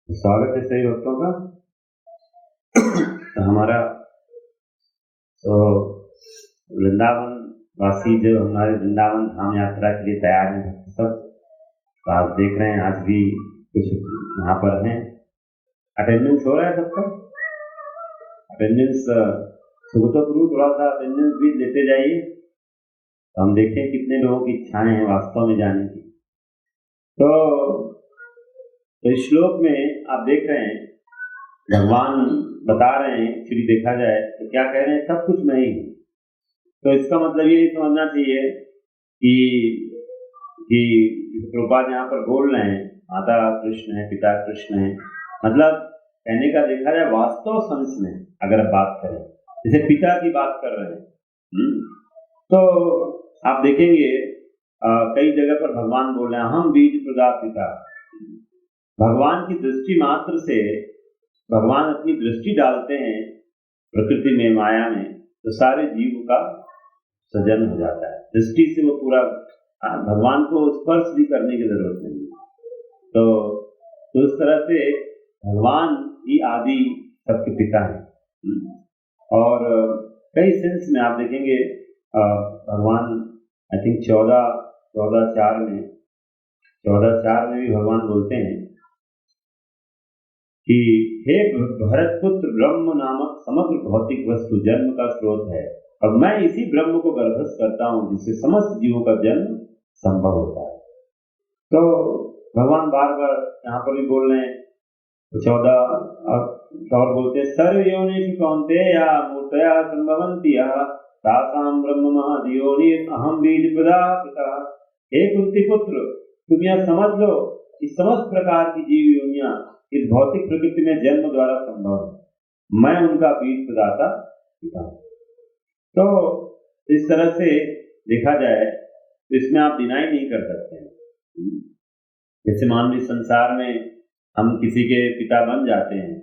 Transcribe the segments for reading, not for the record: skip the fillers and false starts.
स्वागत है सही भक्तों का। तो हमारा तो वृंदावन वासी जो हमारे वृंदावन धाम यात्रा के लिए तैयार हैं सब, तो आप देख रहे हैं आज भी कुछ यहाँ पर हैं। अटेंडेंस हो रहा है सबका? अटेंडेंस सुबह थोड़ा सा अटेंडेंस भी लेते जाइए, तो हम देखें कितने लोगों की इच्छाएं हैं वास्तव में जाने की। तो इस श्लोक में आप देख रहे हैं भगवान बता रहे हैं, एक्चुअली देखा जाए तो क्या कह रहे हैं, सब कुछ मैं ही हूँ। तो इसका मतलब ये नहीं समझना चाहिए कि प्रभुपाद यहाँ पर बोल रहे हैं माता कृष्ण है, पिता कृष्ण है, मतलब कहने का देखा जाए वास्तव सेंस में अगर आप बात करें, जैसे पिता की बात कर रहे हैं, तो आप देखेंगे कई जगह पर भगवान बोल रहे हैं हम बीज प्रदा पिता। भगवान की दृष्टि मात्र से भगवान अपनी दृष्टि डालते हैं प्रकृति में, माया में, तो सारे जीव का सृजन हो जाता है। दृष्टि से वो पूरा, भगवान को स्पर्श भी करने की जरूरत नहीं है। तो इस तरह से भगवान ही आदि सबके पिता हैं। और कई सेंस में आप देखेंगे भगवान आई थिंक 14:4 में भी भगवान बोलते हैं कि हे भरत पुत्र, ब्रह्म नामक समग्र भौतिक वस्तु जन्म का स्रोत है और मैं इसी ब्रह्म को गर्भस्थ करता हूँ जिससे समस्त जीवों का जन्म संभव होता है। तो भगवान बार बार यहाँ पर भी बोल रहे हैं 14 और बोलते हैं सर्व योनिषु कौन्तेय मूर्तया संभवन्ति तासाम ब्रह्म महद्योनि अहम बीज प्रदा पिता। हे कुंती पुत्र, तुम यह समझ लो कि समस्त प्रकार की जीव योनियां इस भौतिक प्रकृति में जन्म द्वारा संभव है, मैं उनका बीज प्रदाता पिता हूं। तो इस तरह से देखा जाए तो इसमें आप डिनाई नहीं कर सकते हैं। जैसे मानवीय संसार में हम किसी के पिता बन जाते हैं,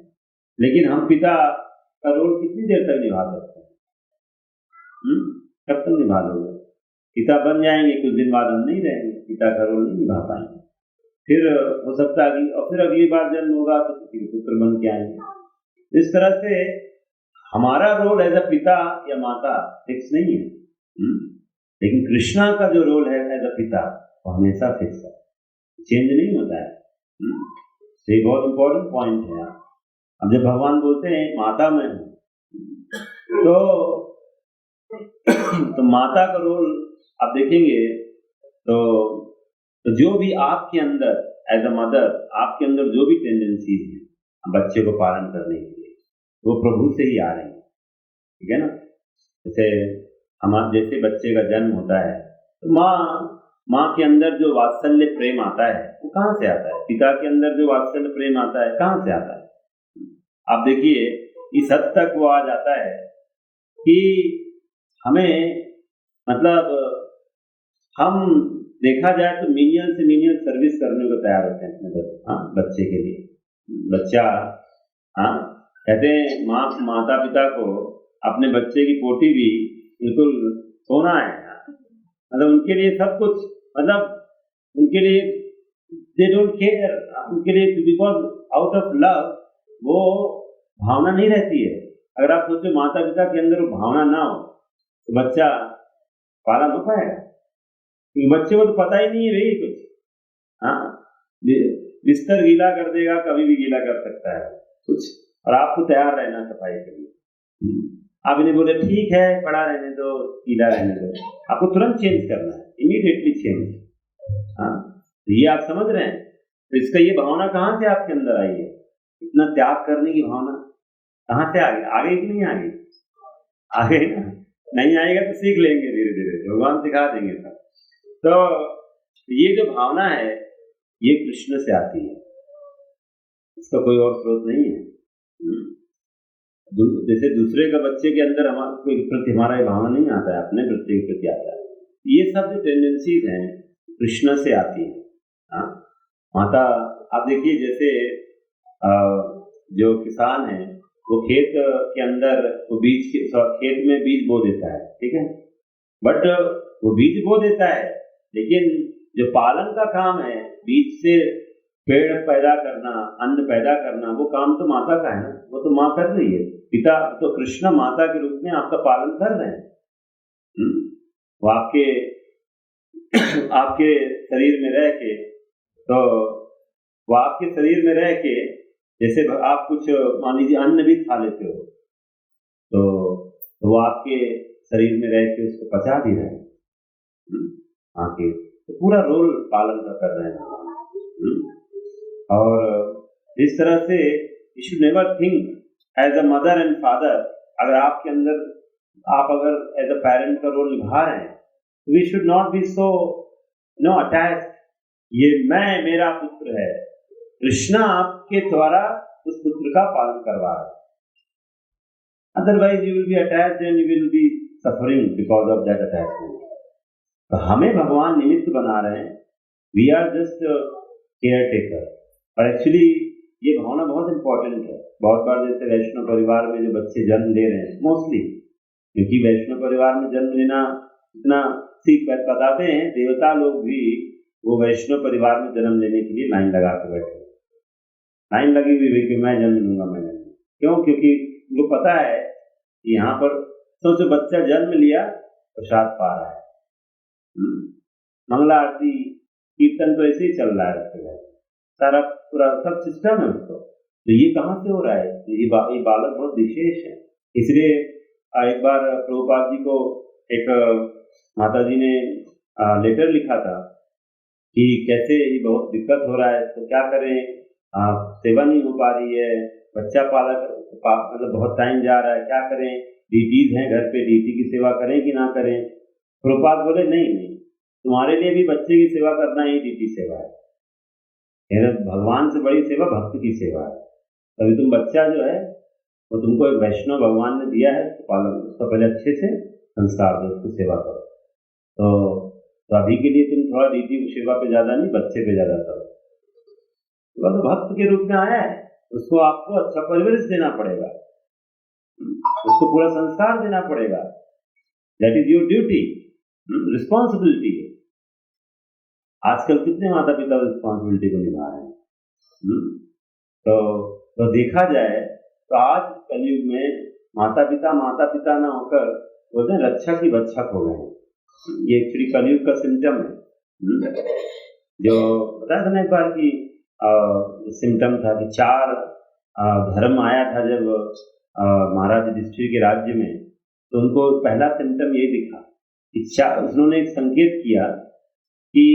लेकिन हम पिता का रोल कितनी देर तक निभा सकते हैं? कब तक निभा लोगे? पिता बन जाएंगे, कुछ दिन बाद हम नहीं रहेंगे, पिता का रोल नहीं निभा पाएंगे। फिर हो सकता है और फिर अगली बार जन्म होगा तो किसी के पुत्र बन के आएंगे। इस तरह से हमारा रोल एज अ पिता या माता फिक्स नहीं है, लेकिन कृष्णा का जो रोल है एज अ पिता वो हमेशा फिक्स है, चेंज नहीं होता है। तो ये बहुत इंपॉर्टेंट पॉइंट है। अब जब भगवान बोलते हैं माता मैं हूं, तो माता का रोल आप देखेंगे तो जो भी आपके अंदर एज अ मदर, आपके अंदर जो भी टेंडेंसीज हैं बच्चे को पालन करने के लिए, वो प्रभु से ही आ रही है, ठीक है ना। जैसे बच्चे का जन्म होता है तो माँ के अंदर जो वात्सल्य प्रेम आता है वो कहाँ से आता है? पिता के अंदर जो वात्सल्य प्रेम आता है कहाँ से आता है? आप देखिए इस हद तक वो आ जाता है कि हमें मतलब हम देखा जाए तो मिनियन से मिनियन सर्विस करने को तैयार होते हैं अपने बच्चे के लिए। बच्चा कहते हैं माता पिता को अपने बच्चे की पोटी भी बिल्कुल सोना है, मतलब उनके लिए सब कुछ, मतलब उनके लिए दे डोंट केयर, उनके लिए बिकॉज आउट ऑफ लव वो भावना नहीं रहती है। अगर आप सोचो माता पिता के अंदर वो भावना ना हो तो बच्चा पालन हो पाएगा? बच्चे को तो पता ही नहीं है भाई कुछ। बिस्तर गीला कर देगा, कभी भी गीला कर सकता है कुछ, और आपको तैयार रहना सफाई के लिए। आप इन्हें बोले ठीक है पड़ा रहने दो, गीला रहने दो, आपको तुरंत चेंज करना है, इमीडिएटली चेंज। ये आप समझ रहे हैं? तो इसका ये भावना कहाँ से आपके अंदर आई है? इतना त्याग करने की भावना कहाँ से आ गई? आ गई कि नहीं आ गई? आ गई ना? नहीं आएगा तो सीख लेंगे धीरे धीरे, भगवान सिखा देंगे सब। तो ये जो भावना है ये कृष्ण से आती है, इसका कोई और स्रोत नहीं है। जैसे दूसरे का बच्चे के अंदर हमारे प्रति हमारा भावना नहीं आता है, अपने बच्चे के प्रति आता है। ये सब जो टेंडेंसीज हैं कृष्ण से आती है। माता आप देखिए जैसे जो किसान है वो खेत के अंदर वो खेत में बीज बो देता है, ठीक है, बट वो बीज बो देता है, लेकिन जो पालन का काम है बीज से पेड़ पैदा करना, अन्न पैदा करना, वो काम तो माता का है ना, वो तो माँ कर रही है। पिता तो कृष्ण माता के रूप में आपका पालन कर रहे हैं। वो आपके आपके शरीर में रह के, तो वो आपके शरीर में रह के, जैसे आप कुछ मान लीजिए अन्न भी खा लेते हो, तो वो आपके शरीर में रह के उसको पचा भी रहे हैं। आके तो पूरा रोल पालन कर रहे हैं। और इस तरह से you should never think as a mother and father, अगर आपके अंदर आप अगर एज अ पेरेंट का रोल निभा रहे हैं, we should not be so attach, ये मैं, मेरा पुत्र है। कृष्णा आपके द्वारा उस पुत्र का पालन करवा रहा है, otherwise you will be attached and you will be suffering because of that attachment. तो हमें भगवान निमित्त बना रहे हैं, we are just care taker. और एक्चुअली ये भावना बहुत इंपॉर्टेंट है। बहुत बार जैसे वैष्णव परिवार में जो बच्चे जन्म ले रहे हैं, मोस्टली क्योंकि वैष्णव परिवार में जन्म लेना इतना सीख बताते हैं, देवता लोग भी वो वैष्णव परिवार में जन्म लेने के लिए लाइन लगा के बैठे, लाइन लगी हुई कि मैं जन्म लूंगा, मैं जन्म। क्यों? क्योंकि उनको पता है कि यहाँ पर सोचो बच्चा जन्म लिया, प्रसाद पा रहा है, मंगला आरती कीर्तन तो ऐसे ही चल रहा है उसके घर, सारा पूरा सब सिस्टम है उसको। तो ये कहाँ से हो रहा है? ये बालक बहुत विशेष है। इसलिए एक बार प्रभुपाद जी को एक माता जी ने लेटर लिखा था कि कैसे ये बहुत दिक्कत हो रहा है, तो क्या करें, सेवा नहीं हो पा रही है, बच्चा पालक मतलब बहुत टाइम जा रहा है, क्या करें, ड्यूटीज हैं घर पे, ड्यूटी की सेवा करें कि ना करें। प्रभुपाद बोले नहीं, तुम्हारे लिए भी बच्चे की सेवा करना ही ड्यूटी सेवा है, भगवान से बड़ी सेवा भक्त की सेवा है। तभी तुम बच्चा जो है वो तुमको एक वैष्णव भगवान ने दिया है, तो पालन, उसका पहले अच्छे से संस्कार दो, उसको सेवा करो। तो अभी के लिए तुम थोड़ा ड्यूटी की सेवा पे ज्यादा नहीं, बच्चे पे ज्यादा करो। तो भक्त के रूप में आया है, उसको आपको अच्छा परिवेश देना पड़ेगा, उसको पूरा संस्कार देना पड़ेगा। That is your duty, responsibility. आजकल कितने माता पिता रिस्पॉन्सिबिलिटी को निभा रहे हैं। तो देखा जाए तो आज कलयुग में माता पिता ना होकर बोलते हैं रक्षक ही भक्षक हो गए हैं। ये एक्चुअली कलयुग का सिम्टम है। जो बताया था ना एक बार की सिम्टम था कि 4 धर्म आया था जब महाराज युधिष्ठिर के राज्य में, तो उनको पहला सिम्टम ये दिखा कि उन्होंने एक संकेत किया कि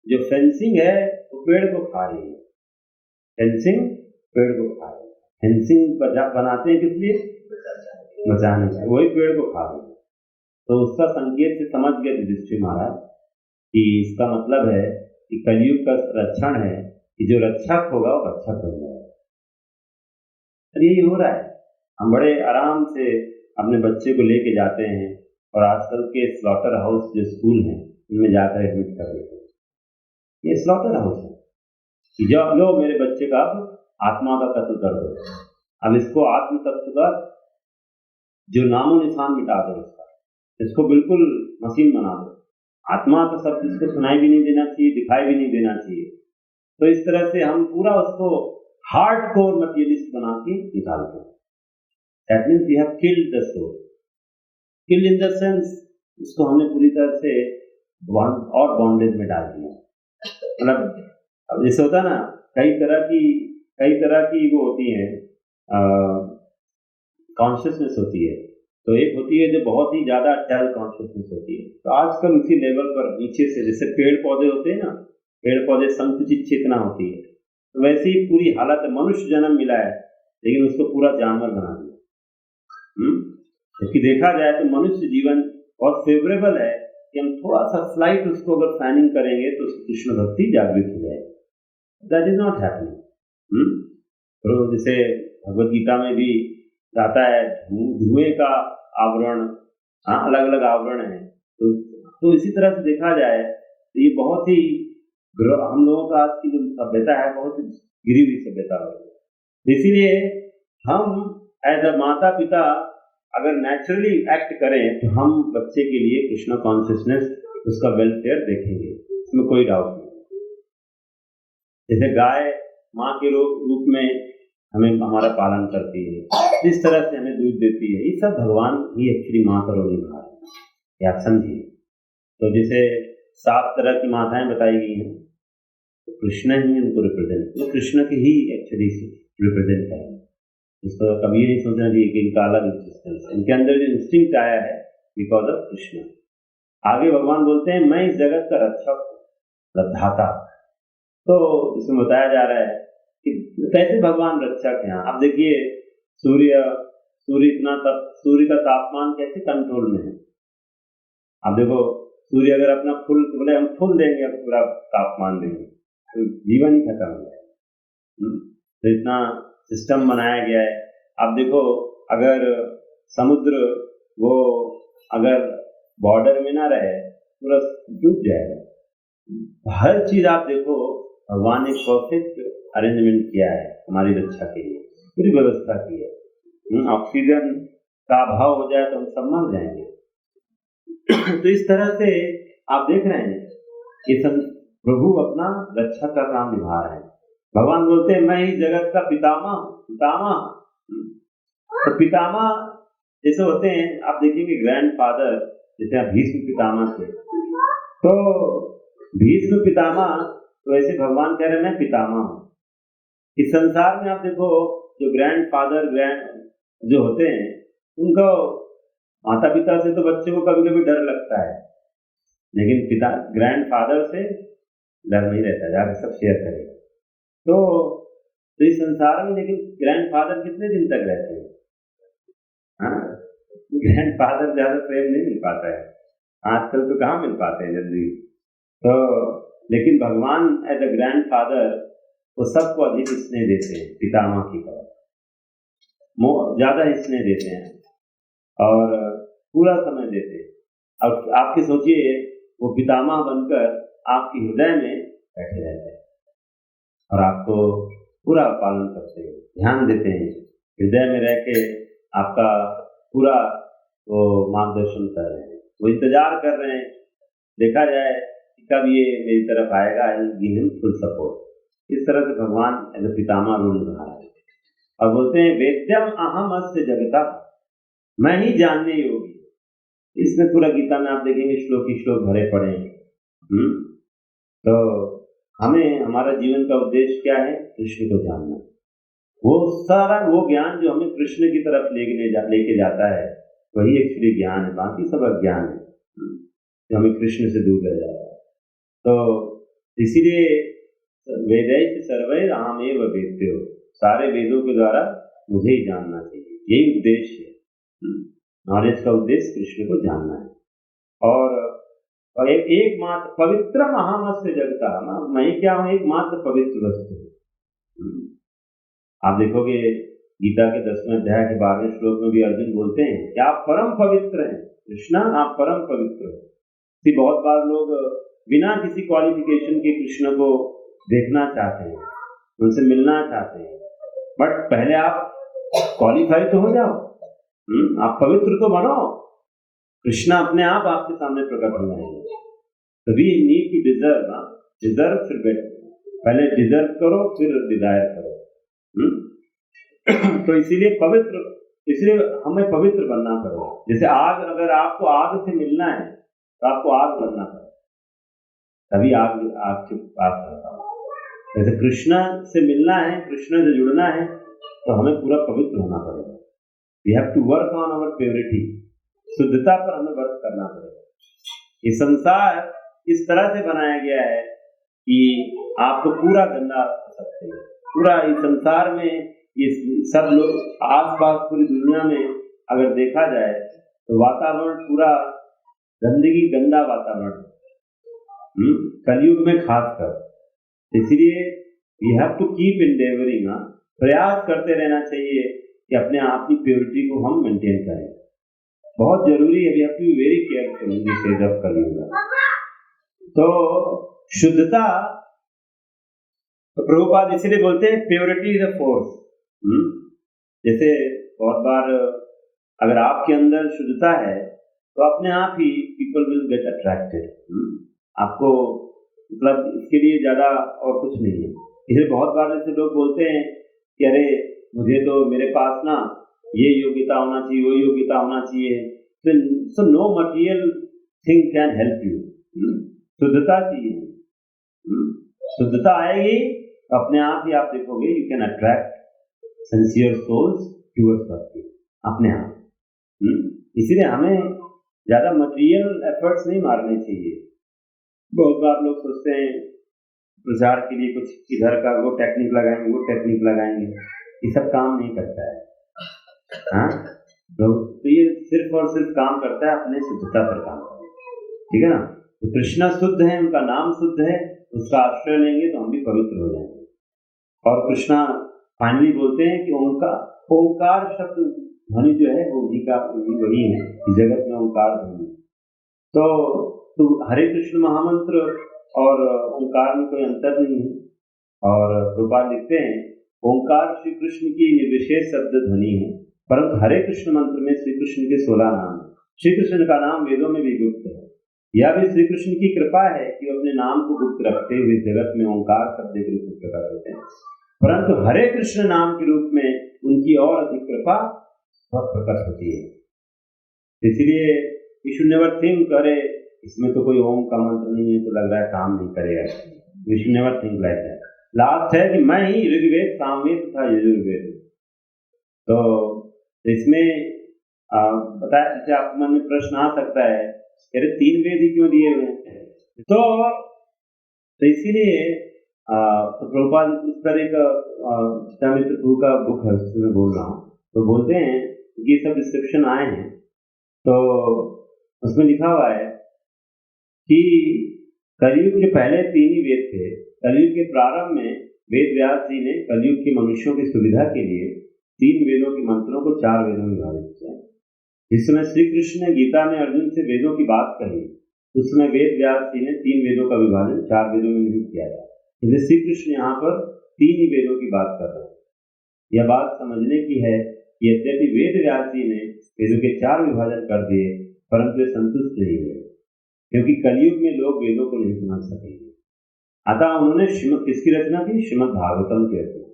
जो फेंसिंग है वो पेड़ को खा रही है, फेंसिंग पेड़ को खा रही है। फेंसिंग बनाते हैं किस लिए? बचाने से, वही पेड़ को खा रही है। तो उसका संकेत से समझ गए युधिष्ठिर महाराज कि इसका मतलब है कि कलयुग का लक्षण है कि जो रक्षक होगा वो रक्षक बन जाएगा। यही हो रहा है। हम बड़े आराम से अपने बच्चे को लेके जाते हैं और आजकल के स्लॉटर हाउस जो स्कूल हैं उनमें जाकर एडमिट कर देते हैं। ये स्लॉटर हाउस है कि जो लो मेरे बच्चे का अब आत्मा का कत्ल कर दो, अब इसको आत्म तत्व का जो नामो निशान मिटा दो, इसको बिल्कुल मशीन बना दो। आत्मा का शब्द इसको सुनाई भी नहीं देना चाहिए, दिखाई भी नहीं देना चाहिए। तो इस तरह से हम पूरा उसको हार्ड कोर मटीरियलिस्ट बना के निकालते हैं। That means we have killed the soul. Killed in the sense उसको हमने पूरी तरह से और बॉन्डेज में डाल दिया। मतलब अब जैसे होता है ना, कई तरह की वो होती है कॉन्शियसनेस होती है। तो एक होती है जो बहुत ही ज्यादा डल कॉन्शियसनेस होती है। तो आजकल उसी लेवल पर नीचे से, जैसे पेड़ पौधे होते हैं ना, पेड़ पौधे संकुचित चेतना होती है, तो वैसे ही पूरी हालत है। मनुष्य जन्म मिला है लेकिन उसको पूरा जानवर बना दिया। क्योंकि देखा जाए तो मनुष्य जीवन बहुत फेवरेबल है कि हम थोड़ा सा स्लाइट उसको अगर फैनिंग करेंगे तो कृष्ण भक्ति जागृत हो जाएगी। That is not happening. तो जैसे भगवद गीता में भी आता है धुएं का आवरण, अलग अलग आवरण है। तो इसी तरह से देखा जाए तो ये बहुत ही हम लोगों का आज की जो सभ्यता है बहुत ही गिरी हुई सभ्यता है। इसीलिए हम एज अ माता पिता अगर नेचुरली एक्ट करें तो हम बच्चे के लिए कृष्ण कॉन्शियसनेस, उसका वेलफेयर देखेंगे, इसमें कोई डाउट नहीं। जैसे गाय माँ के रूप में हमें हमारा पालन करती है, इस तरह से हमें दूध देती है। ये सब भगवान ही एक्चुअली माँ का रोल निभा रहे हैं, ये आप समझिए। तो जैसे 7 तरह की माताएं बताई गई हैं, तो कृष्ण ही इनको रिप्रेजेंट, वो कृष्ण के ही एक्चुअली रिप्रेजेंट कर रहे हैं। इसको कभी नहीं सोचना चाहिए कि इनका अलग एग्जिस्टेंस है, इनके अंदर जो इंस्टिंक्ट आया है बिकॉज ऑफ कृष्ण। आगे भगवान बोलते हैं मैं इस जगत का रक्षक हूँ, धाता। तो इसमें बताया जा रहा है कि कैसे भगवान रक्षक हैं। आप देखिए सूर्य सूर्य का तापमान कैसे कंट्रोल में है। आप देखो सूर्य अगर अपना फुल बोले हम फुल देंगे, अब पूरा तापमान देंगे तो जीवन ही खत्म हो जाएगा। तो इतना सिस्टम बनाया गया है। आप देखो अगर समुद्र वो अगर बॉर्डर में ना रहे पूरा डूब जाएगा। हर चीज आप देखो भगवान ने परफेक्ट अरेंजमेंट किया है हमारी रक्षा के लिए, पूरी व्यवस्था की है। ऑक्सीजन का अभाव हो जाए तो हम सब मर जाएंगे। तो इस तरह से आप देख रहे हैं कि सब प्रभु अपना रक्षा का काम निभा रहे हैं। भगवान बोलते हैं मैं इस जगत का पितामह। तो पितामह जैसे होते हैं, आप देखेंगे ग्रैंडफादर, जैसे भीष्म पितामह थे, तो भीष्म पितामह, तो ऐसे भगवान कह रहे हैं पितामह। इस संसार में आप देखो जो ग्रैंडफादर जो होते हैं, उनको माता पिता से तो बच्चे को कभी कभी डर लगता है, लेकिन ग्रैंडफादर से डर नहीं रहता, जाकर सब शेयर करेगा। तो इस संसार में लेकिन ग्रैंडफादर कितने दिन तक रहते हैं? हाँ, ग्रैंडफादर ज्यादा प्रेम नहीं मिल पाता है आजकल, तो कहाँ मिल पाते हैं जल्दी। तो लेकिन भगवान एज अ ग्रैंडफादर वो सबको अधिक स्नेह देते हैं, पितामह की तरह ज्यादा स्नेह देते हैं और पूरा समय देते हैं। अब आपके सोचिए वो पितामह बनकर आपके हृदय में बैठे रहते हैं और आपको पूरा पालन करते हैं, ध्यान देते हैं, हृदय में रह के आपका पूरा वो मार्गदर्शन कर रहे हैं, वो इंतजार कर रहे हैं, देखा जाए कि कब ये मेरी तरफ आएगा, गिव हिम फुल सपोर्ट। इस तरह से भगवान एज पितामह रोल निभा रहे हैं और बोलते हैं वेद्यम अहम अस्य जगता, मैं ही जानने योगी। इसमें पूरा गीता में आप देखेंगे श्लोक भरे पड़े हैं। तो हमें हमारा जीवन का उद्देश्य क्या है? कृष्ण को जानना। वो सारा वो ज्ञान जो हमें कृष्ण की तरफ लेके जाता है वही एक्चुअली ज्ञान है, बाकी सब अज्ञान है जो हमें कृष्ण से दूर ले जाता है। तो इसीलिए वेदै सर्वैर अहमेव वेद्यो, सारे वेदों के द्वारा मुझे ही जानना चाहिए, यही उद्देश्य है। नॉलेज का उद्देश्य कृष्ण को जानना है। और एकमात्र पवित्र महामस्य जगता, मैं क्या हूं? एकमात्र पवित्र वस्तु है। आप देखोगे गीता के 10वें अध्याय के 12वें श्लोक में भी अर्जुन बोलते हैं कि आप परम पवित्र हैं कृष्णा, आप परम पवित्र हो। बहुत बार लोग बिना किसी क्वालिफिकेशन के कृष्ण को देखना चाहते हैं, उनसे मिलना चाहते हैं, बट पहले आप क्वालिफाई तो हो जाओ, आप पवित्र तो बनो, कृष्ण अपने आप आपके सामने प्रकट हो जाएंगे। तो वी नीड टू डिजर्व फिर बेटर, पहले डिजर्व करो फिर डिजायर करो। तो इसीलिए हमें पवित्र बनना पड़ेगा। जैसे आग, अगर आपको आग से मिलना है तो आपको आग बनना पड़ेगा, तभी आग के पास रहता है। जैसे कृष्ण से मिलना है, कृष्ण से जुड़ना है, तो हमें पूरा पवित्र होना पड़ेगा। We have to work on our purity, शुद्धता पर हमें वर्क करना पड़ेगा। ये संसार इस तरह से बनाया गया है कि आपको पूरा गंदा कर सकते हैं। पूरा इस संसार में ये सब लोग आसपास पूरी दुनिया में अगर देखा जाए तो वातावरण पूरा गंदगी, गंदा वातावरण, कलयुग में खासकर। इसलिए we have to keep endeavouring, प्रयास करते रहना चाहिए कि अपने आप की प्योरिटी को हम मेंटेन करें। बहुत जरूरी है, we have to be very careful in this age of Kalyug. तो शुद्धता, तो प्रभुपाद इसीलिए बोलते हैं प्योरिटी इज अ फोर्स। जैसे बहुत बार अगर आपके अंदर शुद्धता है तो अपने आप ही पीपल विल गेट अट्रैक्टेड। आपको मतलब इसके लिए ज्यादा और कुछ नहीं है, इसे बहुत बार जैसे लोग बोलते हैं कि अरे मुझे तो मेरे पास ना ये योग्यता होना चाहिए, वो योग्यता होना चाहिए, so no material thing can help you. शुद्धता चाहिए, शुद्धता आएगी अपने आप ही आप देखोगे you can attract sincere souls towards भक्ति अपने आप। इसीलिए हमें ज्यादा मटेरियल एफर्ट्स नहीं मारने चाहिए। बहुत बार लोग सोचते हैं प्रचार के लिए कुछ इधर का वो टेक्निक लगाएंगे, वो टेक्निक लगाएंगे, ये सब काम नहीं करता है। हाँ, तो ये सिर्फ और सिर्फ काम करता है अपने शुद्धता पर काम करने, ठीक है ना। तो कृष्णा शुद्ध है, उनका नाम शुद्ध है, उसका आश्रय लेंगे तो हम भी पवित्र हो जाएंगे। और कृष्णा फाइनली बोलते हैं कि उनका ओंकार शब्द ध्वनि जो है वो उन्हीं का वही है, जगत में ओंकार ध्वनि। तो हरे कृष्ण महामंत्र और ओंकार में कोई अंतर नहीं है। और प्रभुपाद लिखते हैं ओंकार श्री कृष्ण की निर्विशेष शब्द ध्वनि है, परंतु हरे कृष्ण मंत्र में श्री कृष्ण के 16 नाम है। श्री कृष्ण का नाम वेदों में भी गुप्त है। यह भी श्री कृष्ण की कृपा है कि अपने नाम को गुप्त रखते हुए जगत में ओंकार शब्द के रूप में प्रकट होते हैं, परंतु हरे कृष्ण नाम के रूप में उनकी और अधिक कृपा प्रकट होती है। इसलिए वी शुड नेवर थिंक अरे इसमें तो कोई ओम का मंत्र नहीं है तो लग रहा है काम नहीं करेगा। We should never think like that. Last है कि मैं ही ऋग्वेद, सामवेद तथा यजुर्वेद। तो इसमें बताया जैसे आप मन में प्रश्न आ सकता है अरे 3 वेद ही क्यों दिए हुए हैं? तो इसीलिए तो प्रभुपाद इस तरह का चितामित्र प्रभु का बुक है उसमें बोल रहा हूँ, तो बोलते हैं ये सब डिस्क्रिप्शन आए हैं, तो उसमें लिखा हुआ है कि कलयुग के पहले 3 ही वेद थे। कलयुग के प्रारंभ में वेद व्यास जी ने कलयुग के मनुष्यों की सुविधा के लिए 3 वेदों के मंत्रों को 4 वेदों में विभाजित किया। जिस समय श्री कृष्ण ने गीता में अर्जुन से वेदों की बात कही, उस समय वेद व्यास जी ने 3 वेदों का विभाजन 4 वेदों में नहीं किया था। इसलिए श्री कृष्ण यहाँ पर 3 ही वेदों की बात कर रहे हैं। यह बात समझने की है कि यद्यपि वेद व्यास जी ने वेदों के 4 विभाजन कर दिए, परंतु वे संतुष्ट नहीं हुए, क्योंकि कलयुग में लोग वेदों को नहीं समझ सकेंगे। अतः उन्होंने श्रीमद् किसकी रचना की? श्रीमद् भागवतम की रचना,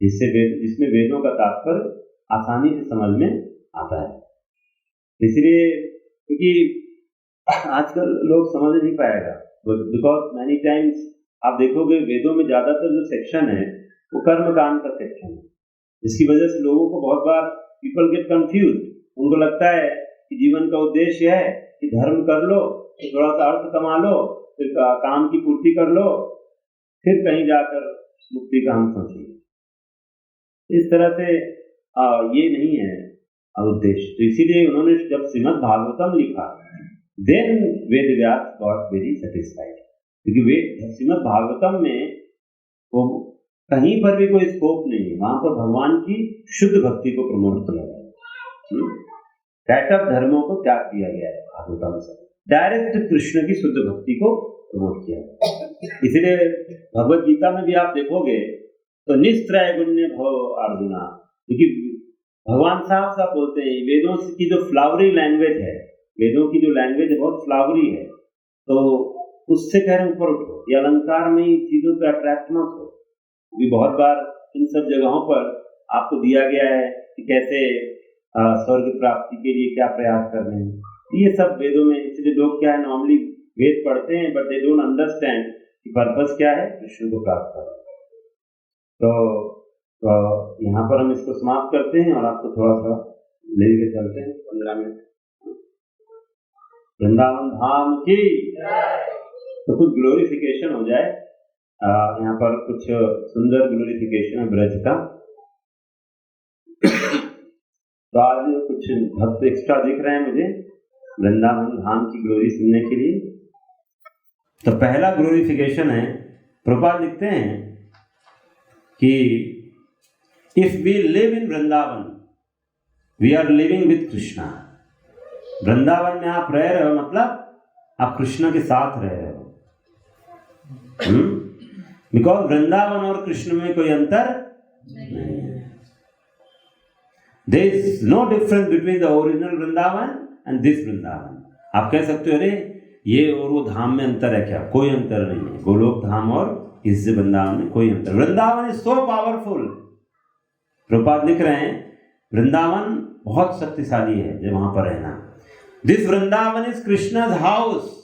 जिसमें वेदों का तात्पर्य आसानी से समझ में आता है। इसलिए क्योंकि आजकल लोग समझ नहीं पाएगा, बिकॉज मैनी टाइम्स आप देखोगे वेदों में ज्यादातर जो सेक्शन है वो कर्मकांड का सेक्शन है, जिसकी वजह से लोगों को बहुत बार पीपल गेट कंफ्यूज। उनको लगता है कि जीवन का उद्देश्य है कि धर्म कर लो, थोड़ा सा अर्थ कमा लो, फिर काम की पूर्ति कर लो, फिर कहीं जाकर मुक्ति का हम सोचेंगे। इस तरह से ये नहीं है उद्देश्य। तो इसीलिए उन्होंने जब श्रीमद् भागवतम लिखा, then Ved Vyas got very satisfied, क्योंकि श्रीमद् भागवतम में वो कहीं पर भी कोई स्कोप नहीं है, वहां पर भगवान की शुद्ध भक्ति को प्रमोट किया गया है। कैटअप धर्मों को त्याग किया गया है भागवतम से, डायरेक्ट कृष्ण की शुद्ध भक्ति को प्रमोट किया गया। इसलिए भगवद गीता में भी आप देखोगे तो निस्त्रय गुण्य भव अर्जुना, क्योंकि भगवान साहब साहब बोलते हैं वेदों की जो फ्लावरी लैंग्वेज है, वेदों की जो लैंग्वेज है बहुत फ्लावरी है, तो उससे कह रहे ऊपर उठो, ये अलंकार में चीजों पे अट्रैक्ट मत हो। भी बहुत बार इन सब जगहों पर आपको दिया गया है कि कैसे स्वर्ग प्राप्ति के लिए क्या प्रयास करने हैं, ये सब वेदों में। इसलिए लोग क्या है नॉर्मली वेद पढ़ते हैं बट दे डोंट अंडरस्टैंड कि पर्पस क्या है, कृष्ण को प्राप्त करना। तो यहाँ पर हम इसको समाप्त करते हैं और आपको थोड़ा सा लेके चलते हैं 15 मिनट वृंदावन धाम की। तो कुछ ग्लोरिफिकेशन हो जाए, यहाँ पर कुछ सुंदर ग्लोरिफिकेशन है ब्रज का। तो आज कुछ भक्त एक्स्ट्रा दिख रहे हैं मुझे वृंदावन धाम की ग्लोरी सुनने के लिए। तो पहला ग्लोरिफिकेशन है, प्रभुपाद लिखते हैं कि if we live in Vrindavan we are living with Krishna. Vrindavan में आप रह रहे हो मतलब आप कृष्ण के साथ रह रहे हो, बिकॉज वृंदावन और कृष्ण में कोई अंतर नहीं है। There is no difference between the original Vrindavan and this Vrindavan. आप कह सकते हो अरे ये और वो धाम में अंतर है क्या? कोई अंतर नहीं है। गोलोक धाम और इससे वृंदावन में कोई अंतर। Vrindavan is so powerful, Prabhupada लिख रहे हैं वृंदावन बहुत शक्तिशाली है जब वहां पर रहना। This Vrindavan is Krishna's house,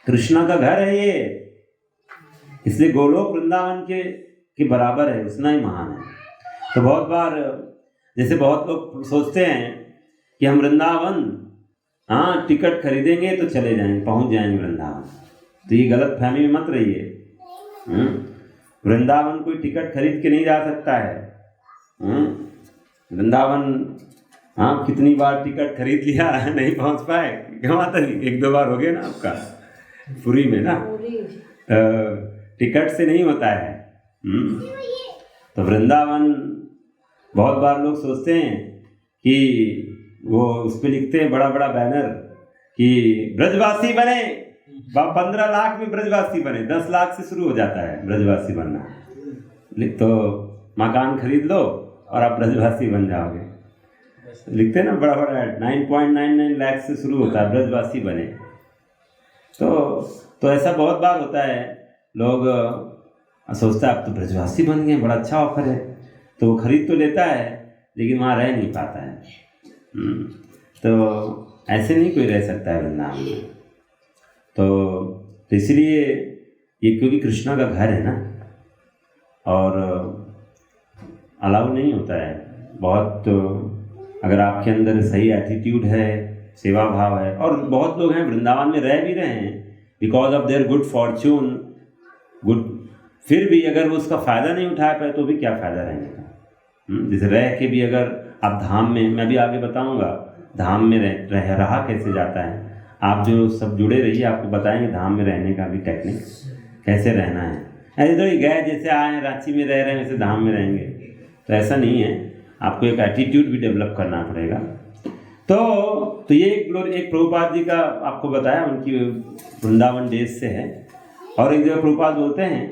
Krishna का घर है ये, इसलिए गोलोक वृंदावन के बराबर है, उतना ही महान है। तो बहुत बार जैसे बहुत लोग सोचते हैं कि हम वृंदावन टिकट खरीदेंगे तो चले जाएंगे, पहुंच जाएंगे वृंदावन, तो ये गलत फहमी में मत रहिए। वृंदावन कोई टिकट खरीद के नहीं जा सकता है। वृंदावन कितनी बार टिकट खरीद लिया नहीं पहुंच पाए, वहाँ तक 1-2 बार हो गया ना आपका पुरी में ना, टिकट से नहीं होता है। तो वृंदावन बहुत बार लोग सोचते हैं कि वो उस पर लिखते हैं बड़ा बड़ा बैनर कि ब्रजवासी बने, 15 लाख में ब्रजवासी बने, 10 लाख से शुरू हो जाता है ब्रजवासी बनना। तो मकान खरीद लो और आप ब्रजवासी बन जाओगे, लिखते हैं ना बड़ा बड़ा 9.99 लाख से शुरू होता है ब्रजवासी बने। तो ऐसा बहुत बार होता है, लोग सोचता है अब तो ब्रजवासी बन गए, बड़ा अच्छा ऑफर है, तो वो खरीद तो लेता है लेकिन वहाँ रह नहीं पाता है। तो ऐसे नहीं कोई रह सकता है वृंदावन में। तो इसलिए ये क्योंकि कृष्णा का घर है ना, और अलाउ नहीं होता है बहुत। तो अगर आपके अंदर सही एटीट्यूड है, सेवा भाव है, और बहुत लोग हैं वृंदावन में रह भी रहे हैं because of their good Fortune, good, फिर भी अगर वो उसका फ़ायदा नहीं उठा पाए तो भी क्या फ़ायदा रहने का। जैसे रह के भी अगर आप धाम में, मैं भी आगे बताऊंगा धाम में रह रहा कैसे जाता है, आप जो सब जुड़े रहिए, आपको बताएंगे धाम में रहने का भी टेक्निक कैसे रहना है। ऐसे तो गए जैसे आए रांची में रह रहे हैं वैसे धाम में रहेंगे, तो ऐसा नहीं है, आपको एक एटीट्यूड भी डेवलप करना पड़ेगा। तो ये एक प्रभुपाद जी का आपको बताया, उनकी वृंदावन डेज से है। और एक जगह प्रभुपाद बोलते हैं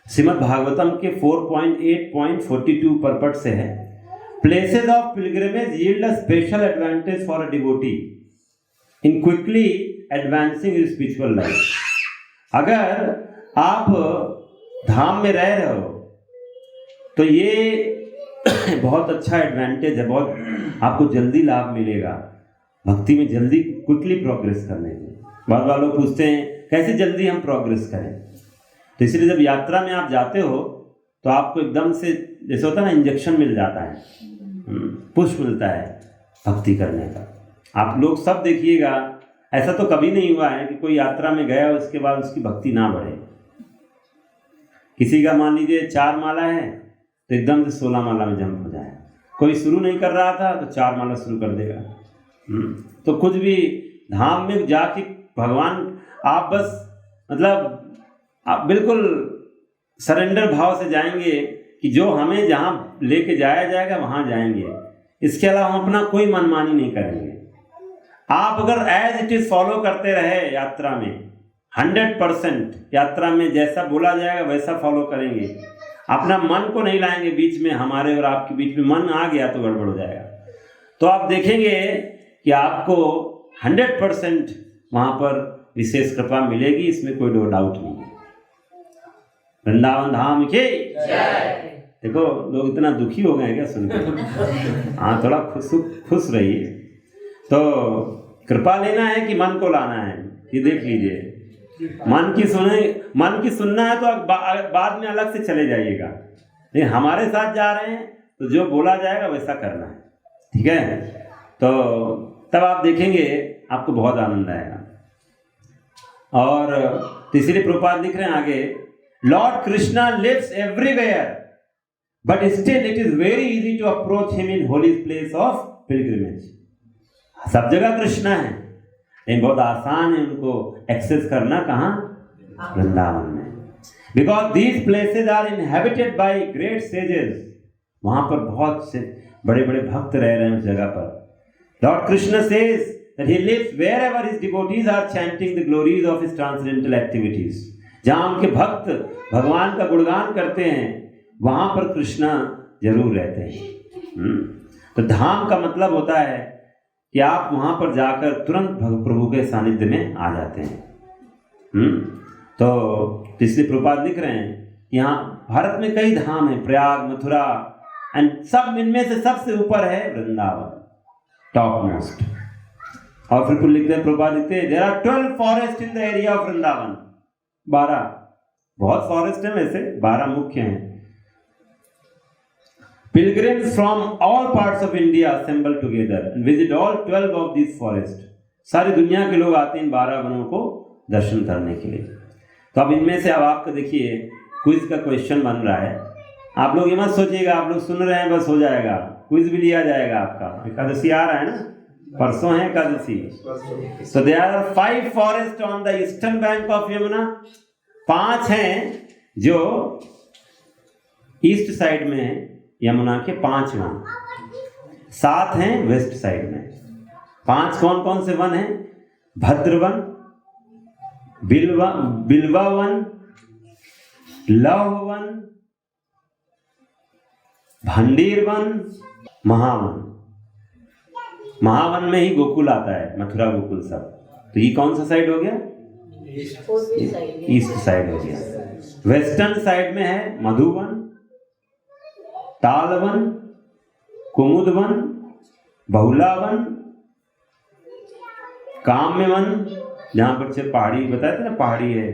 श्रीमद् भागवतम के 4.8.42 परपट से है, places of pilgrimage yield a special advantage for a devotee in quickly advancing in spiritual life. अगर आप धाम में रह रहे हो तो ये बहुत अच्छा एडवांटेज है, बहुत आपको जल्दी लाभ मिलेगा भक्ति में, जल्दी क्विकली प्रोग्रेस करने में। बहुत बार लोग पूछते हैं कैसे जल्दी हम प्रोग्रेस करें, तो इसलिए जब यात्रा में आप जाते हो तो आपको एकदम से जैसे होता है ना इंजेक्शन मिल जाता है, पुश मिलता है भक्ति करने का। आप लोग सब देखिएगा, ऐसा तो कभी नहीं हुआ है कि कोई यात्रा में गया उसके बाद उसकी भक्ति ना बढ़े। किसी का मान लीजिए 4 माला है तो एकदम से 16 माला में जंप हो जाए, कोई शुरू नहीं कर रहा था तो 4 माला शुरू कर देगा। तो कुछ भी धाम में जाके भगवान आप बस मतलब आप बिल्कुल सरेंडर भाव से जाएंगे कि जो हमें जहाँ लेके जाया जाएगा वहाँ जाएंगे, इसके अलावा हम अपना कोई मनमानी नहीं करेंगे। आप अगर एज इट इज फॉलो करते रहे यात्रा में 100%, यात्रा में जैसा बोला जाएगा वैसा फॉलो करेंगे, अपना मन को नहीं लाएंगे बीच में, हमारे और आपके बीच में मन आ गया तो गड़बड़ हो जाएगा। तो आप देखेंगे कि आपको 100% वहाँ पर विशेष कृपा मिलेगी, इसमें कोई डाउट नहीं है। वृंदावन धाम के देखो लोग इतना दुखी हो गए क्या सुनकर? हाँ, थोड़ा खुश रहिए। तो कृपा लेना है कि मन को लाना है, ये देख लीजिए। मन की सुनना है तो बाद में अलग से चले जाइएगा, नहीं हमारे साथ जा रहे हैं तो जो बोला जाएगा वैसा करना है, ठीक है? तो तब आप देखेंगे आपको बहुत आनंद आएगा। और इसीलिए प्रभुपाद लिख रहे हैं आगे, lord Krishna lives everywhere but still it is very easy to approach him in holy place of pilgrimage. सब जगह कृष्णा है लेकिन बहुत आसान है उनको एक्सेस करना, कहाँ? वृंदावन में। Because these places are inhabited by great sages, वहां पर बहुत से बड़े बड़े भक्त रह रहे हैं उस जगह पर। Lord Krishna says that he lives wherever his devotees are chanting the glories of his transcendental activities। जहाँ उनके भक्त भगवान का गुणगान करते हैं वहाँ पर कृष्णा जरूर रहते हैं। तो धाम का मतलब होता है कि आप वहाँ पर जाकर तुरंत प्रभु के सानिध्य में आ जाते हैं। तो इसलिए प्रभुपाद लिख रहे हैं यहाँ भारत में कई धाम है, प्रयाग, मथुरा, एंड सब इनमें से सबसे ऊपर है वृंदावन, टॉप मोस्ट। और फिर लिखते हैं, प्रभुपाद लिखते हैं, there are 12 forest in the area of Vrindavan. 12 बहुत फॉरेस्ट है वैसे, 12 मुख्य हैं। Pilgrims from all parts of India assemble together and visit all 12 of these forests. सारी दुनिया के लोग आते हैं इन 12 वनों को दर्शन करने के लिए। तो अब इनमें से अब आपको देखिए क्विज का क्वेश्चन बन रहा है। आप लोग ये मत सोचिएगा आप लोग सुन रहे हैं बस हो जाएगा, क्विज भी लिया जाएगा आपका। एकादशी आ रहा है ना, परसों है Ekadashi. So there are 5 forests on the eastern bank of Yamuna. 5 हैं जो ईस्ट साइड में है यमुना के, 5 वन। 7 हैं वेस्ट साइड में। 5 कौन कौन से वन हैं? Bhadravan, Bilvavan, Lohavan, Bhandirvan, Mahavan. Mahavan में ही गोकुल आता है, मथुरा गोकुल सब। तो ये कौन सा साइड हो गया? ईस्ट साइड हो गया। वेस्टर्न साइड में है मधुवन, तालवन, कुमुदवन, बहुलावन, काम्यवन, जहां पर से पहाड़ी बताए थे ना, पहाड़ी है,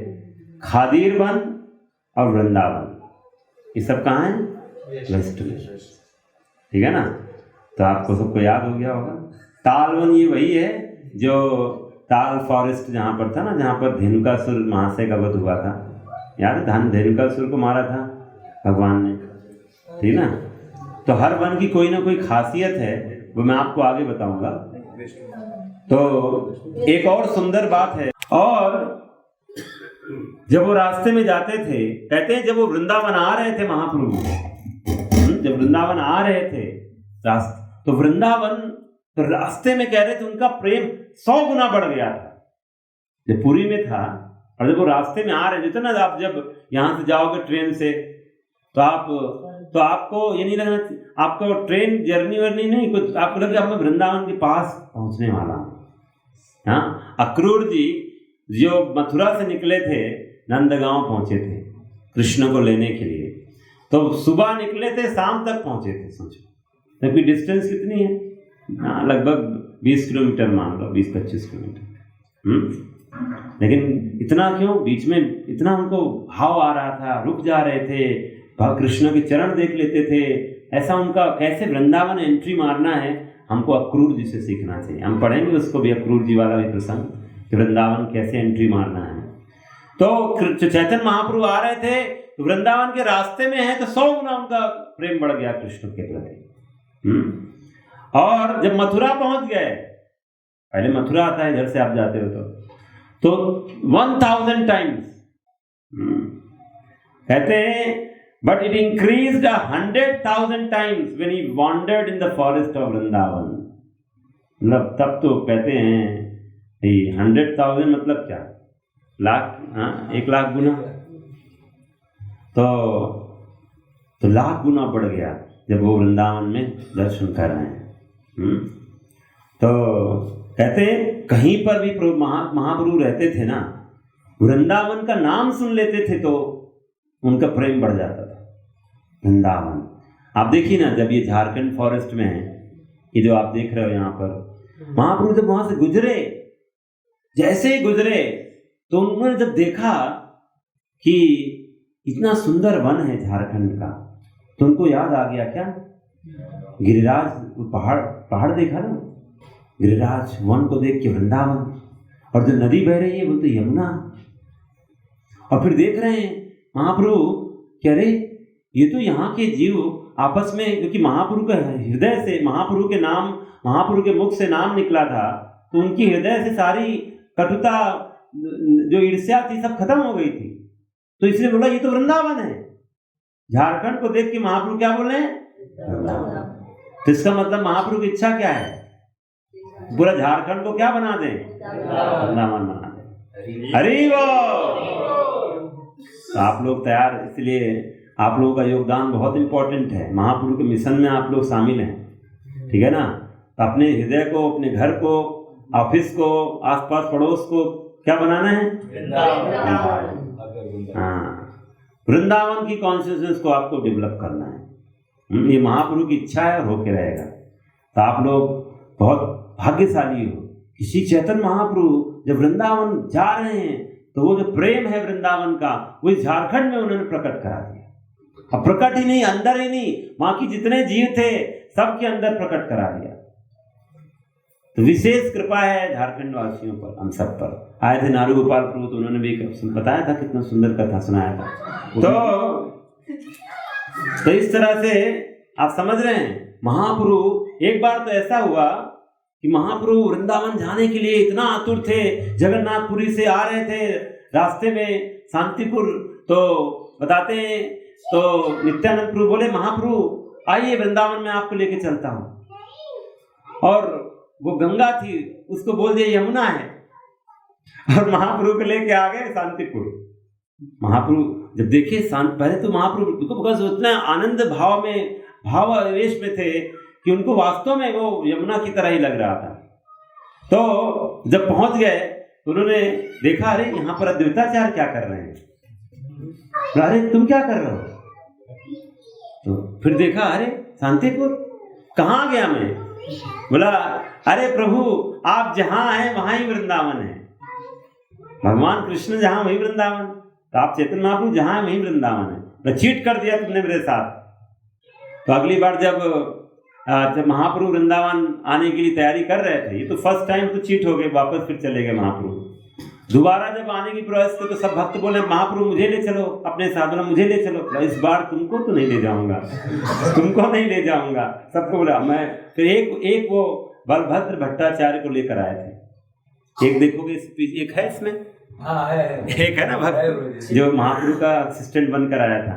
खादीर वन और वृंदावन। ये सब कहाँ है? वेस्ट में। ठीक है ना, तो आपको सबको याद हो गया होगा। तालवन ये वही है जो ताल फॉरेस्ट जहां पर था ना, जहां पर धेनुकासुर महाशय का वध हुआ था। याद है, धेनुकासुर को मारा था भगवान ने, ठीक ना। तो हर वन की कोई ना कोई खासियत है, वो मैं आपको आगे बताऊंगा। तो एक और सुंदर बात है, और जब वो रास्ते में जाते थे, कहते हैं जब वो वृंदावन आ रहे थे महाप्रभु, जब वृंदावन आ रहे थे रास्ते, तो वृंदावन तो रास्ते में कह रहे थे उनका प्रेम 100 गुना बढ़ गया था। जब पुरी में था और जब वो रास्ते में आ रहे थे ना, आप जब यहाँ से जाओगे ट्रेन से तो आपको ये नहीं लगना, आपको ट्रेन जर्नी वर्नी नहीं कुछ, आपको लगे आप वृंदावन के पास पहुंचने वाला हूं। हाँ, अक्रूर जी जो मथुरा से निकले थे, नंदगांव पहुंचे थे कृष्ण को लेने के लिए। तो सुबह निकले थे, शाम तक पहुंचे थे। सोचो क्योंकि डिस्टेंस कितनी है? हाँ, लगभग 20 किलोमीटर मान लो, 20-25 किलोमीटर। लेकिन इतना क्यों? बीच में इतना उनको भाव आ रहा था, रुक जा रहे थे, कृष्ण के चरण देख लेते थे। ऐसा उनका कैसे वृंदावन एंट्री मारना है, हमको अक्रूर जी से सीखना चाहिए। हम पढ़ेंगे उसको भी, अक्रूर जी वाला भी प्रसंग, कि वृंदावन कैसे एंट्री मारना है। तो चैतन्य महाप्रभु आ रहे थे, तो वृंदावन के रास्ते में है, तो 100 गुना उनका प्रेम बढ़ गया कृष्ण के प्रति। और जब मथुरा पहुंच गए, पहले मथुरा आता है इधर से आप जाते हो तो 1000 टाइम्स कहते हैं, but it increased 100,000 times when he wandered in the forest of Vrindavan। मतलब तब तो कहते हैं 100,000 मतलब क्या, लाख, हाँ 1 लाख गुना। तो लाख गुना बढ़ गया जब वो वृंदावन में दर्शन कर रहे हैं। तो कहते हैं कहीं पर भी महाप्रभु रहते थे ना, वृंदावन का नाम सुन लेते थे तो उनका प्रेम बढ़ जाता था। वृंदावन आप देखिए ना, जब ये झारखंड फॉरेस्ट में है, ये जो आप देख रहे हो यहाँ पर, महाप्रभु जब वहां से गुजरे, जैसे ही गुजरे तो उन्होंने जब देखा कि इतना सुंदर वन है झारखंड का, तो उनको याद आ गया क्या, गिरिराज पहाड़ देखा ना, गिरिराज वन को देख के वृंदावन, और जो नदी बह रही है वो तो यमुना। और फिर देख रहे हैं महाप्रभु कि अरे ये तो यहाँ के जीव आपस में, क्योंकि महाप्रभु के हृदय से, महाप्रभु के मुख से नाम निकला था, तो उनकी हृदय से सारी कटुता, जो ईर्ष्या थी, सब खत्म हो गई थी। तो इसलिए बोला ये तो वृंदावन है। झारखंड को देख के महाप्रभु क्या बोले? तो इसका मतलब महाप्रभु की इच्छा क्या है? पूरा झारखंड को क्या बना दे? वृंदावन बना दे। हरि बोल। तो आप लोग तैयार, इसलिए आप लोगों का योगदान बहुत इंपॉर्टेंट है। महाप्रभु के मिशन में आप लोग शामिल हैं, ठीक है ना। तो अपने हृदय को, अपने घर को, ऑफिस को, आसपास पड़ोस को क्या बनाना है? हाँ, वृंदावन की कॉन्शियसनेस को आपको डेवलप करना है। ये महाप्रभु की इच्छा है और होके रहेगा। तो आप लोग बहुत भाग्यशाली हो। किसी चैतन्य महाप्रभु जब वृंदावन जा रहे हैं तो वो जो प्रेम है वृंदावन का, वो झारखंड में उन्होंने प्रकट करा दिया। अब प्रकट ही नहीं, अंदर ही नहीं, वहां की जितने जीव थे सबके अंदर प्रकट करा दिया। तो विशेष कृपा है झारखंड वासियों पर, हम सब पर। आए थे नारू गोपाल प्रभु, तो उन्होंने भी बताया था, कितना सुंदर कथा सुनाया था। तो इस तरह से आप समझ रहे हैं, महाप्रभु एक बार तो ऐसा हुआ कि महाप्रभु वृंदावन जाने के लिए इतना आतुर थे। जगन्नाथपुरी से आ रहे थे, रास्ते में शांतिपुर, तो बताते हैं तो नित्यानंद प्रभु बोले, महाप्रभु आइए वृंदावन में आपको लेके चलता हूं। और वो गंगा थी, उसको बोल दिया यमुना है, और महाप्रभु को लेके आ गए शांतिपुर। महाप्रभु जब देखे शांत, पहले तो महाप्रभु उतना आनंद भाव में, भाव आवेश में थे कि उनको वास्तव में वो यमुना की तरह ही लग रहा था। तो जब पहुंच गए तो उन्होंने देखा, अरे यहाँ पर अद्वैताचार्य क्या कर रहे हैं, अरे तुम क्या कर रहे हो? तो फिर देखा, अरे शांतिपुर कहाँ गया मैं? बोला, अरे प्रभु आप जहां हैं वहां ही वृंदावन है। भगवान कृष्ण जहां वही वृंदावन, तो आप चैतन्य महाप्रभु जहां है वही वृंदावन है। तो चीट कर दिया तुमने मेरे साथ। तो अगली बार जब महाप्रभु वृंदावन आने के लिए तैयारी कर रहे थे, ये तो फर्स्ट टाइम तो चीट हो गए, वापस फिर चले गए महाप्रभु। दोबारा जब आने की प्रयास थे तो सब भक्त बोले, महाप्रभु मुझे ले चलो अपने साथ। बोला, मुझे ले चलो, इस बार तुमको तो नहीं ले जाऊंगा, तुमको नहीं ले जाऊंगा। सबको बोला मैं। फिर एक वो बलभद्र भट्टाचार्य को लेकर आए थे। एक देखोगे, एक है इसमें, एक है ना भक्त जो महाप्रभु का असिस्टेंट बनकर आया था।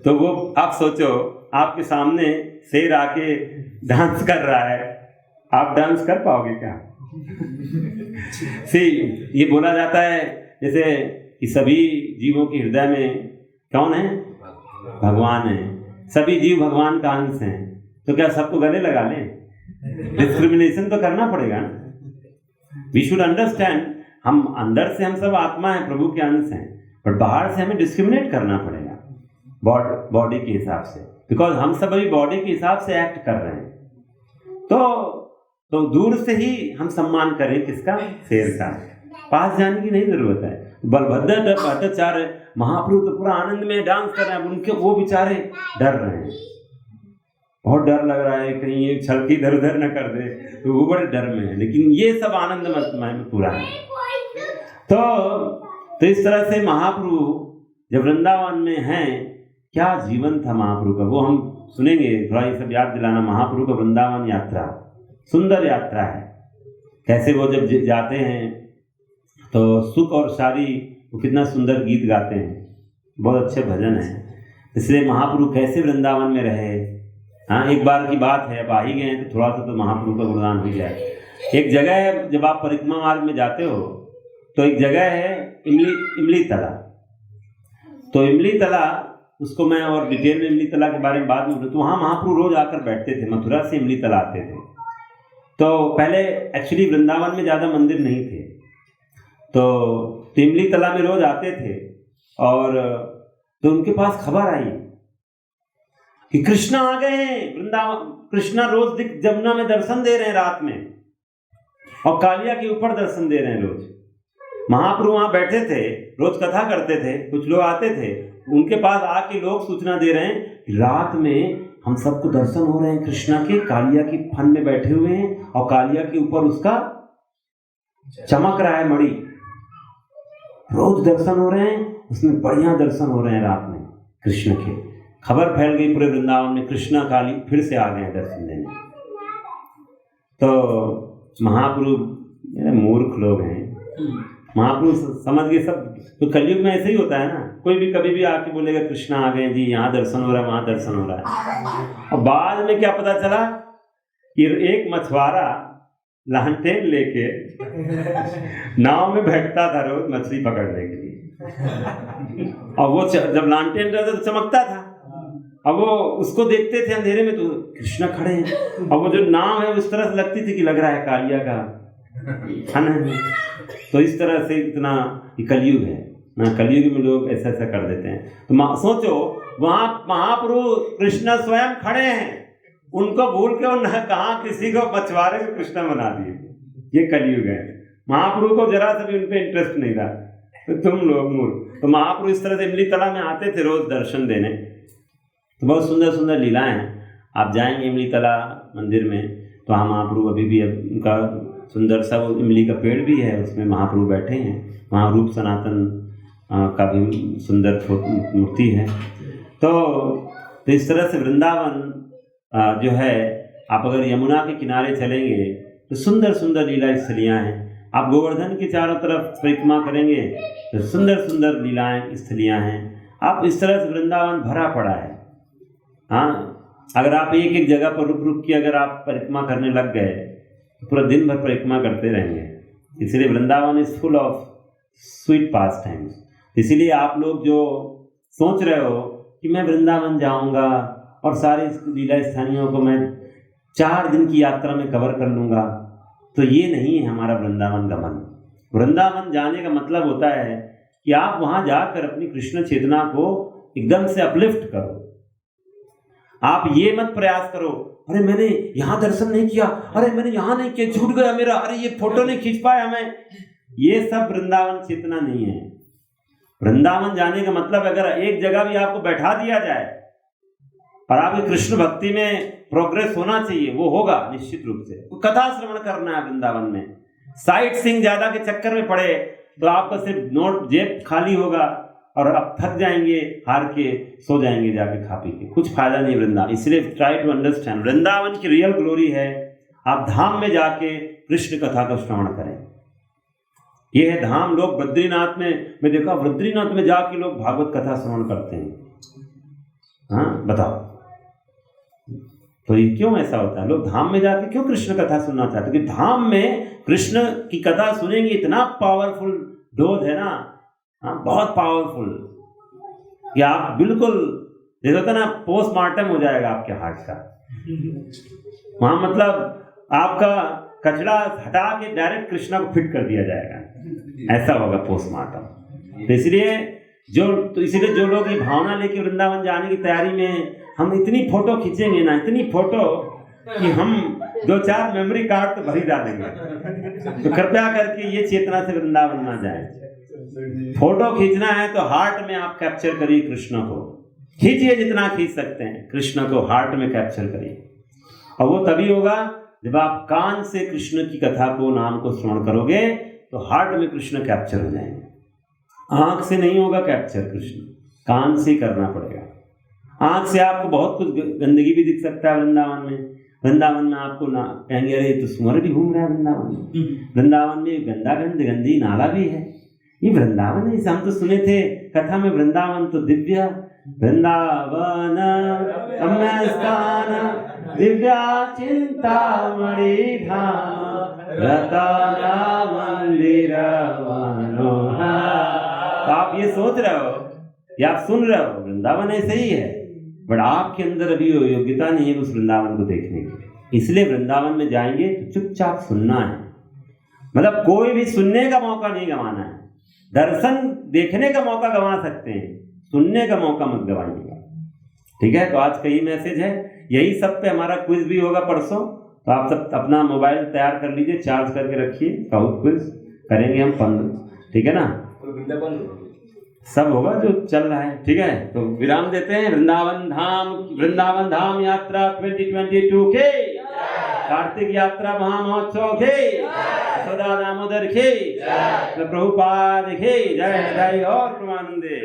तो वो आप सोचो, आपके सामने शेर आके डांस कर रहा है, आप डांस कर पाओगे क्या? ये बोला जाता है जैसे कि सभी जीवों के हृदय में कौन है? भगवान है। सभी जीव भगवान का अंश हैं, तो क्या सबको गले लगा लें? डिस्क्रिमिनेशन तो करना पड़ेगा ना। वी शुड अंडरस्टैंड, हम अंदर से हम सब आत्मा है, प्रभु के अंश हैं, पर बाहर से हमें डिस्क्रिमिनेट करना पड़ेगा बॉडी के हिसाब से, बिकॉज हम सब अभी बॉडी के हिसाब से एक्ट कर रहे हैं। तो दूर से ही हम सम्मान करें किसका? शेर का। पास जाने की नहीं जरूरत है। बलभद्र भट्टाचार्य महाप्रभु तो पूरा आनंद में डांस कर रहे हैं, उनके वो बेचारे डर रहे हैं, बहुत डर लग रहा है कहीं ये छलकी इधर उधर न कर दे, तो वो बड़े डर में है। लेकिन ये सब आनंद में पूरा है। तो इस तरह से महाप्रभु जब वृंदावन में हैं, क्या जीवन था महाप्रभु का, वो हम सुनेंगे। थोड़ा ये सब याद दिलाना। महाप्रभु का वृंदावन यात्रा सुंदर यात्रा है। कैसे वो जब जाते हैं तो सुख और शादी, वो कितना सुंदर गीत गाते हैं, बहुत अच्छे भजन हैं। इसलिए महाप्रभु कैसे वृंदावन में रहे। हाँ, एक बार की बात है, अब आ ही गए हैं तो थोड़ा सा तो महाप्रभु का गुणगान हो जाए। एक जगह है, जब आप परिक्रमा मार्ग में जाते हो तो एक जगह है इमली तला। तो इमली तला, उसको मैं और डिटेल में इमली तला के बारे में बाद में बोलूँ। तो वहाँ महाप्रभु रोज आकर बैठते थे, मथुरा से इमली तला आते थे। तो पहले एक्चुअली वृंदावन में ज़्यादा मंदिर नहीं थे, तो इमली तला में रोज आते थे। और तो उनके पास खबर आई कि कृष्णा आ गए हैं वृंदावन। कृष्णा रोज जमुना में दर्शन दे रहे हैं रात में, और कालिया के ऊपर दर्शन दे रहे हैं रोज। महाप्रभु वहां बैठे थे, रोज कथा करते थे, कुछ लोग आते थे, उनके पास आके लोग सूचना दे रहे हैं कि रात में हम सबको दर्शन हो रहे हैं कृष्णा के, कालिया की फन में बैठे हुए हैं, और कालिया के ऊपर उसका चमक रहा है मणि। रोज दर्शन हो रहे हैं, उसमें बढ़िया दर्शन हो रहे हैं रात में कृष्ण के। खबर फैल गई पूरे वृंदावन में, कृष्णा काली फिर से आ गए दर्शन देने। तो महाप्रभु मूर्ख लोग हैं, महाप्रभु समझ गए सब। तो कलयुग में ऐसे ही होता है ना, कोई भी कभी भी आके बोलेगा कृष्णा आ गए जी, यहाँ दर्शन हो रहा है, वहां दर्शन हो रहा है। और बाद में क्या पता चला कि एक मछुआरा लालटेन लेके नाव में बैठता था रोज मछली पकड़ने के लिए, और वो जब लालटेन रहता तो चमकता था। अब वो उसको देखते थे अंधेरे में, तो कृष्णा खड़े हैं, और वो जो नाव है उस तरह से लगती थी कि लग रहा है कालिया का खाना है। तो इस तरह से इतना कलयुग है। कलयुग में लोग ऐसा ऐसा कर देते हैं। तो सोचो वहां महाप्रभु कृष्ण स्वयं खड़े हैं, उनको भूल के उन्होंने कहा किसी को मछुआरे को कृष्ण बना दिए। ये कलयुग है। महाप्रभु को जरा सा भी उन पे इंटरेस्ट नहीं था, तो तुम लोग मूर्ख। तो महाप्रभु इस तरह से इमली तला में आते थे रोज दर्शन देने। तो बहुत सुंदर सुंदर लीलाएं हैं। आप जाएंगे इमली तला मंदिर में तो वहाँ महाप्रभु अभी भी उनका सुंदर सा वो इमली का पेड़ भी है, उसमें महाप्रभु बैठे हैं। वहाँ रूप सनातन का भी सुंदर मूर्ति है। तो इस तरह से वृंदावन जो है, आप अगर यमुना के किनारे चलेंगे तो सुंदर सुंदर लीला स्थलियाँ हैं। आप गोवर्धन के चारों तरफ परिक्रमा करेंगे तो सुंदर सुंदर लीलाएं स्थलियाँ हैं। आप इस तरह से वृंदावन भरा पड़ा है। हाँ, अगर आप एक एक जगह पर रुक रुक के अगर आप परिक्रमा करने लग गए तो पूरा दिन भर परिक्रमा करते रहेंगे। इसलिए Vrindavan is full of sweet pass times. इसीलिए आप लोग जो सोच रहे हो कि मैं वृंदावन जाऊंगा और सारे लीला स्थानियों को मैं 4 दिन की यात्रा में कवर कर लूँगा, तो ये नहीं है हमारा वृंदावन गमन। वृंदावन जाने का मतलब होता है कि आप वहाँ जाकर अपनी कृष्ण चेतना को एकदम से अपलिफ्ट करो। आप ये मत प्रयास करो, अरे मैंने यहाँ दर्शन नहीं किया, अरे मैंने यहाँ नहीं किया, छूट गया मेरा, अरे ये फोटो नहीं खींच पाया मैं। ये सब वृंदावन चेतना नहीं है। वृंदावन जाने का मतलब अगर एक जगह भी आपको बैठा दिया जाए और आपकी कृष्ण भक्ति में प्रोग्रेस होना चाहिए, वो होगा निश्चित रूप से। कथा श्रवण करना है वृंदावन में। साइट सीइंग ज्यादा के चक्कर में पड़े तो आपका सिर्फ नोट जेब खाली होगा और आप थक जाएंगे, हार के सो जाएंगे जाके खा पी के, कुछ फायदा नहीं वृंदावन। इसलिए ट्राई टू अंडरस्टैंड, वृंदावन की रियल ग्लोरी है आप धाम में जाके कृष्ण कथा का श्रवण करें। ये है धाम। लोग बद्रीनाथ में, मैं देखा बद्रीनाथ में जाके लोग भागवत कथा श्रवण करते हैं। हाँ बताओ, तो ये क्यों ऐसा होता है? लोग धाम में जाके क्यों कृष्ण कथा सुनना चाहते हैं? क्योंकि धाम में कृष्ण की कथा सुनेंगे, इतना पावरफुल डोज है ना, हाँ बहुत पावरफुल, कि आप बिल्कुल देखो ना पोस्टमार्टम हो जाएगा आपके हार्ट का। वहां मतलब आपका कचरा हटा के डायरेक्ट कृष्णा को फिट कर दिया जाएगा, ऐसा होगा पोस्टमार्टम। तो इसलिए जो लोग ये भावना लेके वृंदावन जाने की तैयारी में, हम इतनी फोटो खींचेंगे ना, इतनी फोटो कि हम 2-4 मेमोरी कार्ड तो भर ही डालेंगे। तो कृपया करके ये चेतना से वृंदावन ना जाए। फोटो खींचना है तो हार्ट में आप कैप्चर करिए कृष्ण को, खींचिए जितना खींच सकते हैं, कृष्ण को हार्ट में कैप्चर करिए। और वो तभी होगा जब आप कान से कृष्ण की कथा को, नाम को श्रवण करोगे तो हार्ट में कृष्ण कैप्चर हो जाएंगे। आंख से नहीं होगा कैप्चर कृष्ण, कान से करना पड़ेगा। आंख से आपको बहुत कुछ गंदगी भी दिख सकता है वृंदावन में। वृंदावन में आपको ना कहेंगे अरे तो सुअर भी घूम रहा है वृंदावन में। वृंदावन में गंदी नाला भी है। ये वृंदावन है, हम तो सुने थे कथा में, वृंदावन तो दिव्य, वृंदावन रम्यस्थान दिव्या चिंतामणि धाम रतना मंदिर मनोहर। तो आप ये सोच रहे हो या आप सुन रहे हो वृंदावन ऐसे ही है, बट आपके अंदर अभी योग्यता नहीं है उस वृंदावन को देखने की। इसलिए वृंदावन में जाएंगे तो चुपचाप सुनना है, मतलब कोई भी सुनने का मौका नहीं गंवाना है। दर्शन देखने का मौका गंवा सकते हैं, सुनने का मौका मत गंवाइएगा। ठीक है, तो आज का ये मैसेज है। यही सब पे हमारा क्विज भी होगा परसों, तो आप सब अपना मोबाइल तैयार कर लीजिए, चार्ज करके रखिए, काउट क्विज करेंगे हम 15, ठीक है ना? सब होगा जो चल रहा है, ठीक है। तो विराम देते हैं। वृंदावन धाम यात्रा 2022 के, कार्तिक यात्रा महामहोत्सव के, सदा दामोदर के, प्रभुपाद के जय, जय और प्रमानंदे।